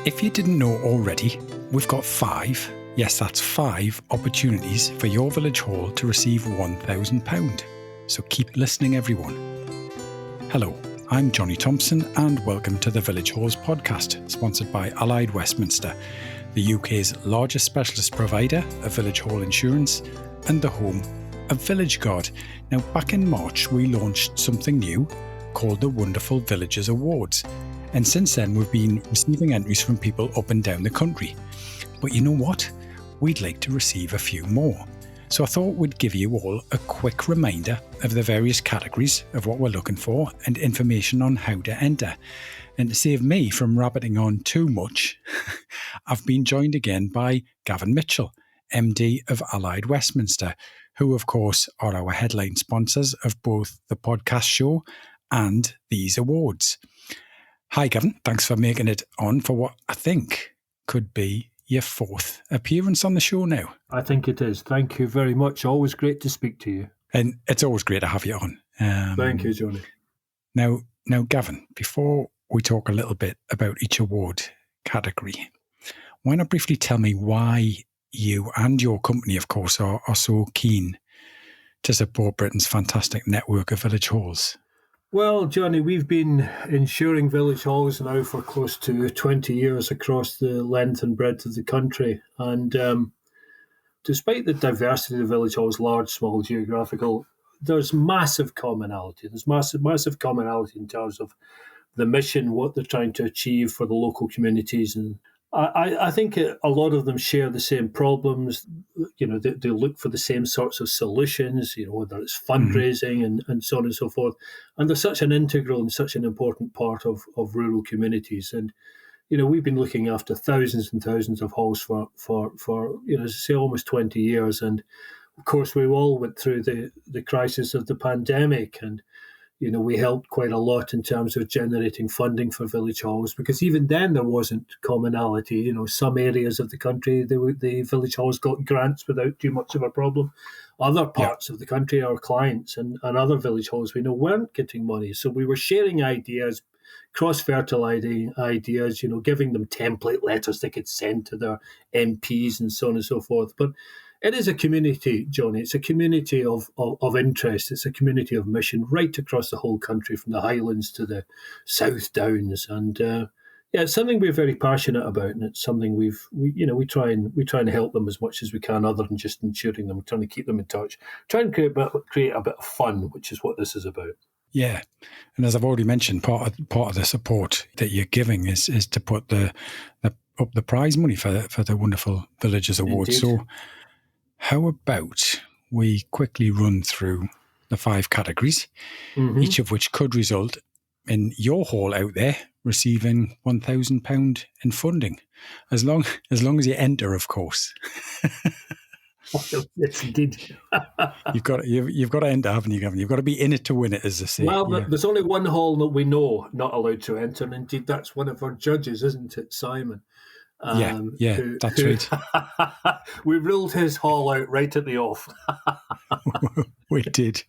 If you didn't know already, we've got 5, yes that's 5 opportunities for your village hall to receive £1,000. So keep listening everyone. Hello, I'm Johnny Thompson and welcome to the Village Halls podcast, sponsored by Allied Westminster, the UK's largest specialist provider of village hall insurance and the home of Village Guard. Now back in March we launched something new called the Wonderful Villagers Awards. And since then, we've been receiving entries from people up and down the country. But you know what? We'd like to receive a few more. So I thought we'd give you all a quick reminder of the various categories of what we're looking for and information on how to enter. And to save me from rabbiting on too much, I've been joined again by Gavin Mitchell, MD of Allied Westminster, who of course are our headline sponsors of both the podcast show and these awards. Hi, Gavin. Thanks for making it on for what I think could be your 4th appearance on the show now. I think it is. Thank you very much. Always great to speak to you. And it's always great to have you on. Thank you, Johnny. Now, Gavin, before we talk a little bit about each award category, why not briefly tell me why you and your company, of course, are so keen to support Britain's fantastic network of village halls? Well, Johnny, we've been insuring village halls now for close to 20 years across the length and breadth of the country. And despite the diversity of village halls, large, small, geographical, there's massive commonality. There's massive commonality in terms of the mission, what they're trying to achieve for the local communities. And I think a lot of them share the same problems. You know, they look for the same sorts of solutions, you know, whether it's fundraising and so on and so forth. And they're such an integral and such an important part of rural communities. And, you know, we've been looking after thousands and thousands of halls for you know, as I say, almost 20 years. And, of course, we all went through the crisis of the pandemic, and you know, we helped quite a lot in terms of generating funding for village halls, because even then there wasn't commonality. You know, some areas of the country, the village halls got grants without too much of a problem. Other parts of the country, our clients and other village halls we know weren't getting money. So we were sharing ideas, cross-fertilizing ideas, you know, giving them template letters they could send to their MPs and so on and so forth. But it is a community, Johnny. It's a community of interest. It's a community of mission right across the whole country, from the Highlands to the South Downs. And it's something we're very passionate about, and it's something we try and help them as much as we can, other than just insuring them. We're trying to keep them in touch, try and create a bit of fun, which is what this is about. Yeah, and as I've already mentioned, part of the support that you're giving is to put up the prize money for the Wonderful Villagers Award. Indeed. So how about we quickly run through the 5 categories, each of which could result in your hall out there receiving £1,000 in funding, as long as you enter, of course. Yes, indeed. You've got to enter, haven't you, Gavin? You've got to be in it to win it, as they say. Well, there's only one hall that we know not allowed to enter, and indeed that's one of our judges, isn't it, Simon? That's right. We ruled his hall out right at the off. We did.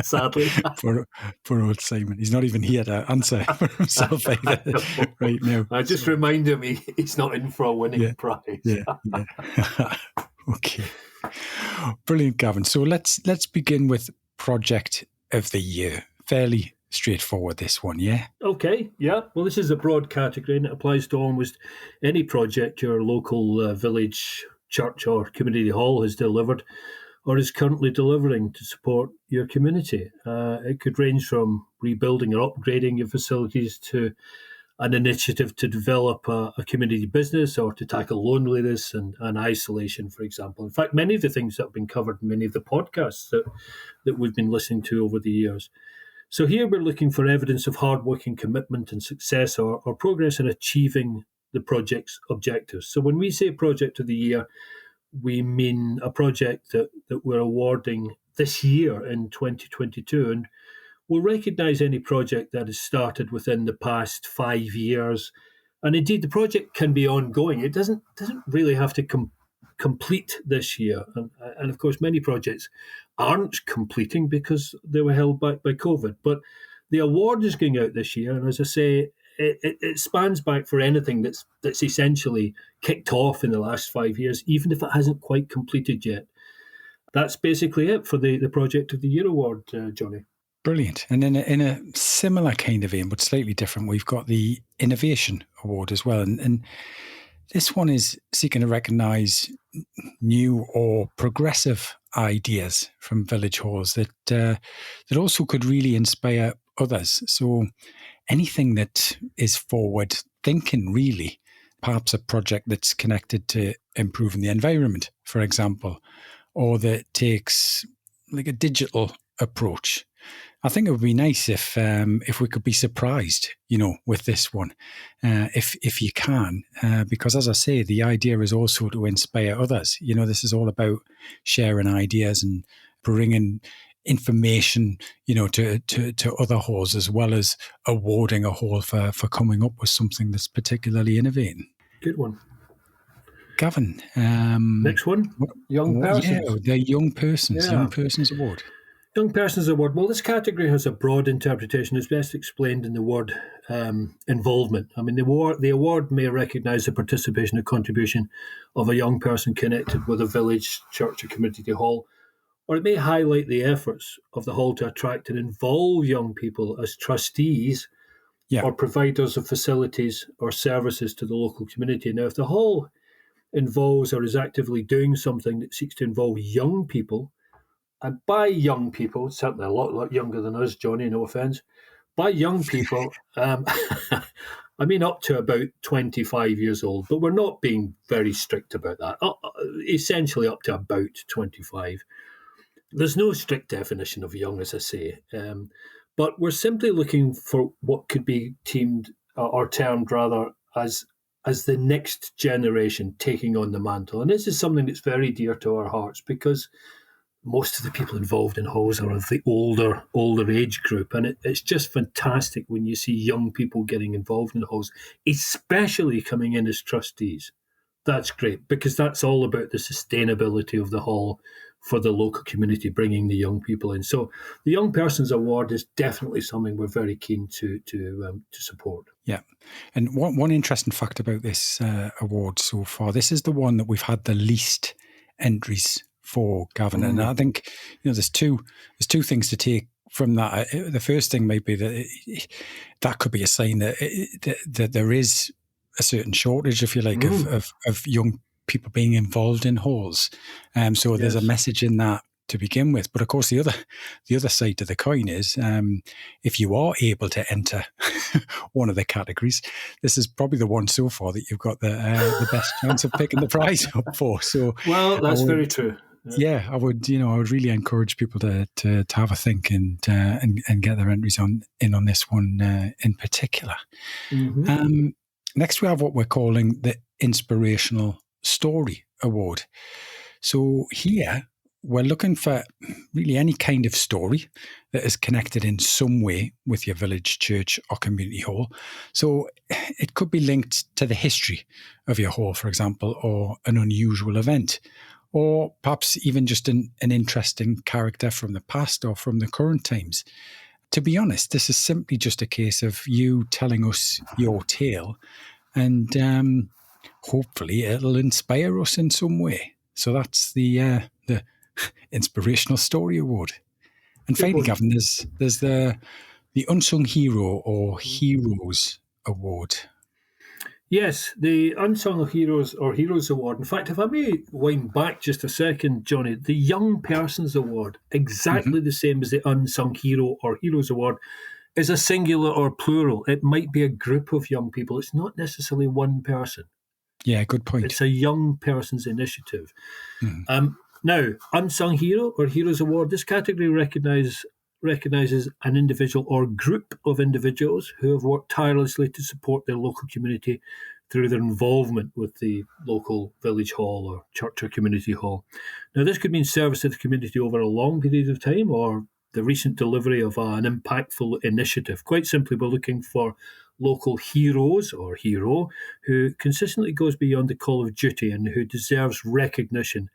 Sadly. Poor old Simon. He's not even here to answer for himself either right now. I just remind him he's not in for a winning prize. Yeah. Okay. Brilliant, Gavin. So let's begin with Project of the Year. Fairly straightforward, this one, yeah? Okay, yeah. Well, this is a broad category, and it applies to almost any project your local village, church or community hall has delivered or is currently delivering to support your community. It could range from rebuilding or upgrading your facilities to an initiative to develop a community business or to tackle loneliness and isolation, for example. In fact, many of the things that have been covered in many of the podcasts that we've been listening to over the years. So here we're looking for evidence of hard-working commitment and success or progress in achieving the project's objectives. So when we say Project of the Year, we mean a project that we're awarding this year in 2022. And we'll recognise any project that has started within the past 5 years. And indeed, the project can be ongoing. It doesn't really have to complete this year. And of course, many projects aren't completing because they were held back by COVID. But the award is going out this year. And as I say, it spans back for anything that's essentially kicked off in the last 5 years, even if it hasn't quite completed yet. That's basically it for the Project of the Year award, Johnny. Brilliant. And in a similar kind of vein, but slightly different, we've got the Innovation Award as well. And this one is seeking to recognise new or progressive ideas from village halls that also could really inspire others. So anything that is forward thinking, really, perhaps a project that's connected to improving the environment, for example, or that takes like a digital approach. I think it would be nice if we could be surprised, with this one, if you can, because as I say, the idea is also to inspire others. This is all about sharing ideas and bringing information, to other halls, as well as awarding a hall for coming up with something that's particularly innovating. Good one. Gavin. Next one, Young Persons. Yeah, the Young Persons Award. Young Persons Award. Well, this category has a broad interpretation. It's best explained in the word involvement. I mean, the award may recognise the participation or contribution of a young person connected with a village, church or community hall, or it may highlight the efforts of the hall to attract and involve young people as trustees or providers of facilities or services to the local community. Now, if the hall involves or is actively doing something that seeks to involve young people, and by young people, certainly a lot younger than us, Johnny, no offence, by young people, I mean up to about 25 years old, but we're not being very strict about that. Essentially up to about 25. There's no strict definition of young, as I say, but we're simply looking for what could be termed rather as the next generation taking on the mantle. And this is something that's very dear to our hearts, because most of the people involved in halls are of the older age group, and it's just fantastic when you see young people getting involved in halls, especially coming in as trustees. That's great, because that's all about the sustainability of the hall for the local community, bringing the young people in. So the Young Persons Award is definitely something we're very keen to support. Yeah. And one interesting fact about this award so far, this is the one that we've had the least entries for, Gavin. And I think there's two things to take from that. The first thing might be that could be a sign that there is a certain shortage, if you like, of young people being involved in halls. So there's a message in that to begin with. But of course, the other side to the coin is if you are able to enter one of the categories, this is probably the one so far that you've got the best chance of picking the prize up for. So, well, that's very true. Yeah, I would really encourage people to have a think and get their entries in on this one in particular. Mm-hmm. Next, we have what we're calling the Inspirational Story Award. So here, we're looking for really any kind of story that is connected in some way with your village, church or community hall. So it could be linked to the history of your hall, for example, or an unusual event, or perhaps even just an interesting character from the past or from the current times. To be honest, this is simply just a case of you telling us your tale, and hopefully it'll inspire us in some way. So that's the Inspirational Story Award. And finally, Gavin, there's the Unsung Hero or Heroes Award. Yes, the Unsung Heroes or Heroes Award. In fact, if I may wind back just a second, Johnny, the Young Persons Award, exactly the same as the Unsung Hero or Heroes Award, is a singular or plural. It might be a group of young people. It's not necessarily one person. Yeah, good point. It's a young person's initiative. Now, Unsung Hero or Heroes Award, this category recognises an individual or group of individuals who have worked tirelessly to support their local community through their involvement with the local village hall or church or community hall. Now, this could mean service to the community over a long period of time, or the recent delivery of an impactful initiative. Quite simply, we're looking for local heroes or hero who consistently goes beyond the call of duty and who deserves recognition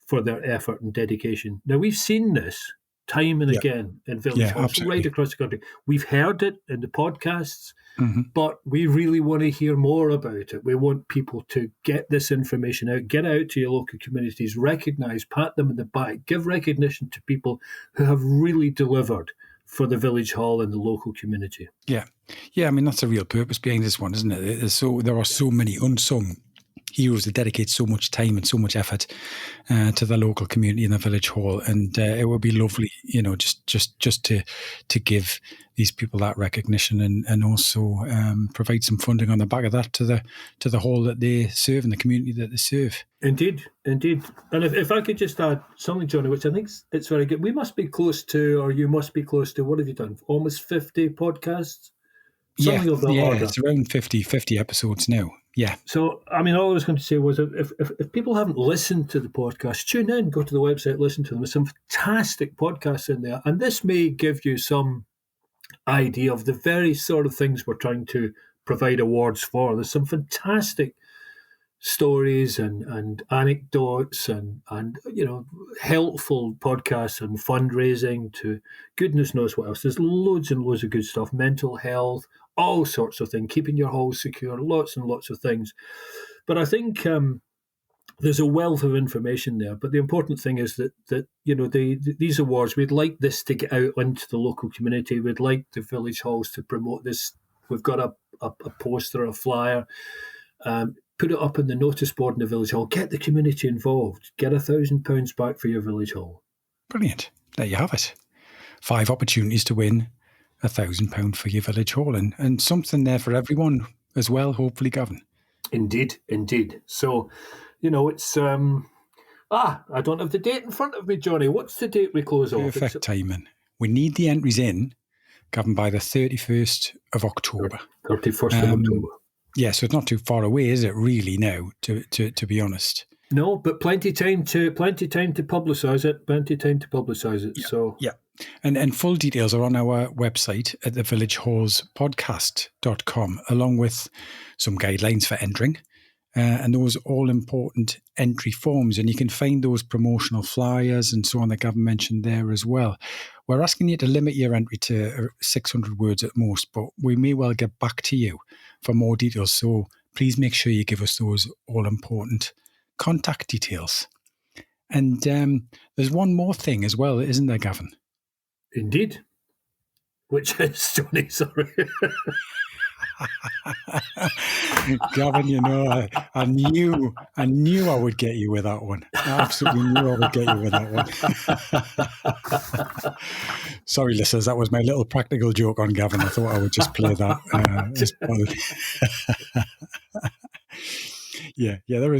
for their effort and dedication. Now, we've seen this time and again in village halls absolutely. right across the country. We've heard it in the podcasts, Mm-hmm. but we really want to hear more about it. We want people to get this information out, get out to your local communities, recognise, pat them in the back, give recognition to people who have really delivered for the village hall and the local community. Yeah. I mean, that's the real purpose behind this one, isn't it? There are so many unsung heroes that dedicate so much time and so much effort to the local community in the village hall, and it would be lovely, just to give these people that recognition and also provide some funding on the back of that to the hall that they serve and the community that they serve. Indeed. And if I could just add something, Johnny, which I think it's very good. We must be close to, or you must be close to, what have you done? Almost 50 podcasts? Something of that order. It's around 50 episodes now. Yeah. So, I mean, all I was going to say was if people haven't listened to the podcast, tune in, go to the website, listen to them. There's some fantastic podcasts in there. And this may give you some idea of the very sort of things we're trying to provide awards for. There's some fantastic stories and anecdotes and helpful podcasts and fundraising to goodness knows what else. There's loads and loads of good stuff, mental health, all sorts of things, keeping your hall secure, lots and lots of things. But I think there's a wealth of information there. But the important thing is that these awards, we'd like this to get out into the local community. We'd like the village halls to promote this. We've got a poster, a flyer. Put it up in the notice board in the village hall. Get the community involved. Get £1,000 back for your village hall. Brilliant. There you have it. 5 opportunities to win £1,000 for your village hall, and something there for everyone as well, hopefully, Gavin. Indeed. So, it's... I don't have the date in front of me, Johnny. What's the date we close off? Perfect timing. We need the entries in, Gavin, by the 31st of October. 31st of October. Yeah, so it's not too far away, is it, really, now, to be honest? No, but plenty time to publicise it. Yeah. So yeah, and full details are on our website at thevillagehallspodcast.com, along with some guidelines for entering and those all important entry forms. And you can find those promotional flyers and so on that Gavin mentioned there as well. We're asking you to limit your entry to 600 words at most, but we may well get back to you for more details. So please make sure you give us those all important contact details. And there's one more thing as well, isn't there, Gavin? Indeed. Which is, Johnny, sorry. Gavin, I knew I would get you with that one. I absolutely knew I would get you with that one. Sorry, listeners, that was my little practical joke on Gavin. I thought I would just play that. Yeah. There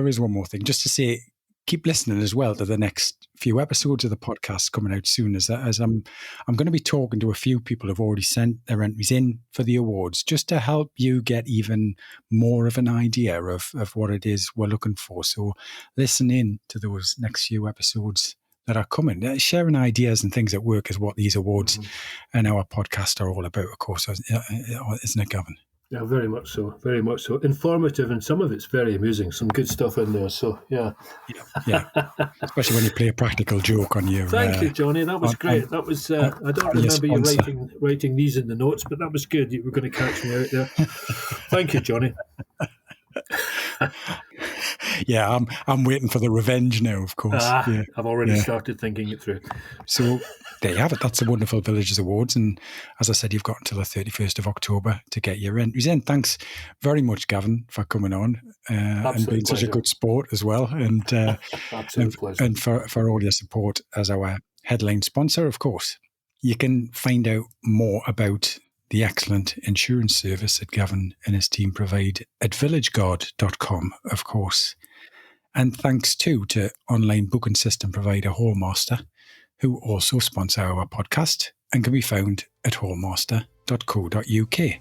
is one more thing, just to say. Keep listening as well to the next few episodes of the podcast coming out soon, as I'm going to be talking to a few people who've already sent their entries in for the awards, just to help you get even more of an idea of what it is we're looking for. So listen in to those next few episodes that are coming. Sharing ideas and things at work is what these awards and our podcast are all about, of course, isn't it, Gavin? Yeah, very much so. Very much so. Informative, and some of it's very amusing. Some good stuff in there. So, yeah. Especially when you play a practical joke on your... Thank you, Johnny. That was great. That was... I don't remember you writing these in the notes, but that was good. You were going to catch me out there. Thank you, Johnny. Yeah, I'm waiting for the revenge now, of course. Yeah. I've already started thinking it through. So there you have it. That's the Wonderful Villages Awards. And as I said, you've got until the 31st of October to get your entries in. Thanks very much, Gavin, for coming on and being such a good sport as well. And Absolute pleasure. And for all your support as our headline sponsor, of course. You can find out more about the excellent insurance service that Gavin and his team provide at villageguard.com, of course. And thanks too to online booking system provider Hallmaster, who also sponsor our podcast and can be found at hallmaster.co.uk.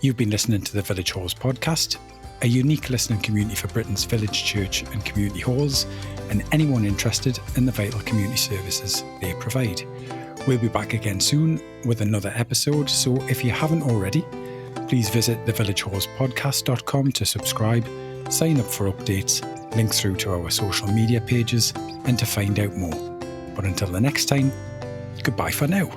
You've been listening to the Village Halls podcast, a unique listening community for Britain's village, church and community halls, and anyone interested in the vital community services they provide. We'll be back again soon with another episode, so if you haven't already, please visit thevillagehallspodcast.com to subscribe, sign up for updates, link through to our social media pages, and to find out more. But until the next time, goodbye for now.